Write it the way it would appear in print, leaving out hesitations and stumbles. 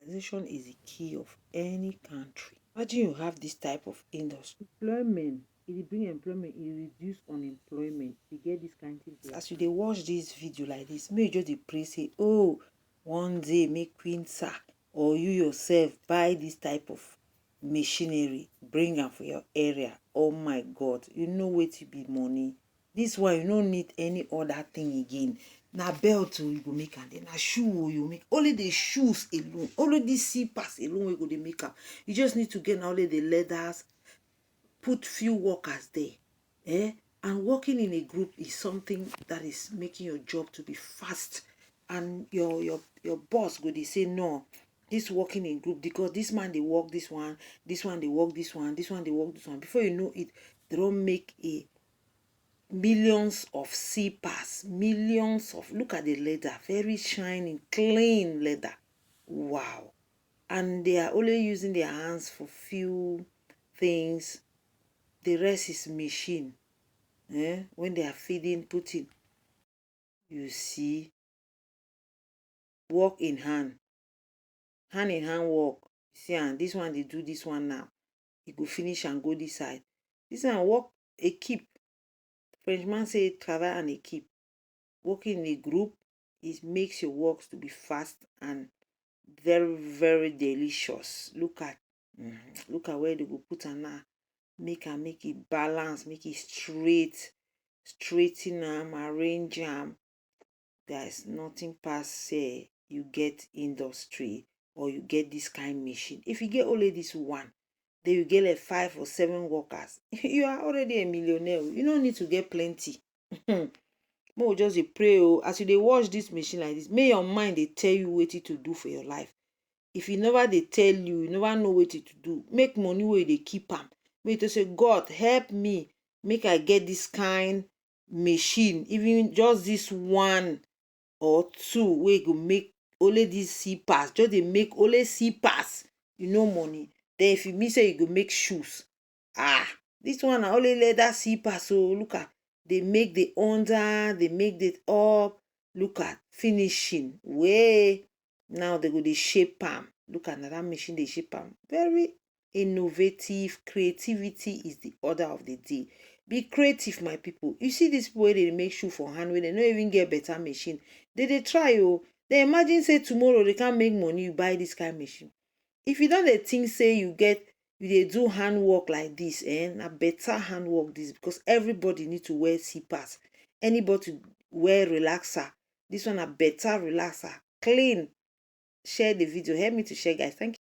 Organization is the key of any country. Imagine you have this type of industry. Employment, it bring employment, it reduce unemployment. You get this kind of thing. As you dey watch this video like this, make you just dey pray say, oh, one day make Queen Sir or you yourself buy this type of machinery, bring am for your area. Oh my God, you know wetin be money. This one you no need any other thing again. Na belt you go make am, then na shoe you make. Only the shoes alone, only the slippers alone we go dey make am. You just need to get only the leathers, put few workers there, and working in a group is something that is making your job to be fast, and your boss go dey say no, this working in group, because this man dey work this one dey work this one, this one dey work this one. Before you know it, they don't make a millions of slippers, millions of, look at the leather, very shining, clean leather. Wow. And they are only using their hands for few things. The rest is machine. When they are feeding, putting, you see, work in hand in hand work. See, and this one they do this one now, you go finish and go this side. This one work equipe. Frenchman say travail and equipe. Working in a group, it makes your works to be fast and very, very delicious. Look at where they go put am now. Make it balance, make it straighten am, arrange am. There is nothing past say you get industry or you get this kind of machine. If you get only this one, then you get like 5 or 7 workers. You are already a millionaire. You don't need to get plenty. More just dey pray. As you dey watch this machine like this, may your mind dey tell you wetin to do for your life. If you never dey tell you, you never know wetin to do. Make money wey you dey keep am. Make you say, God help me, make I get this kind machine, even just this one or two wey go make only this slippers. Just dey make only slippers. You know money. Then if you mean say you go make shoes, this one na only leather slippers. So look at, they make the under, they make the up. Look at finishing. Way now they go dey shape am. Look at that machine they shape am. Very innovative. Creativity is the order of the day. Be creative, my people. You see this way they make shoe for hand when they no even get better machine. They try. They imagine say tomorrow they can't make money, you buy this kind of machine. If you don't dey think say you dey do handwork like this, na better handwork this, because everybody need to wear slippers. Anybody wear relaxer. This one a better relaxer. Clean. Share the video. Help me to share, guys. Thank you.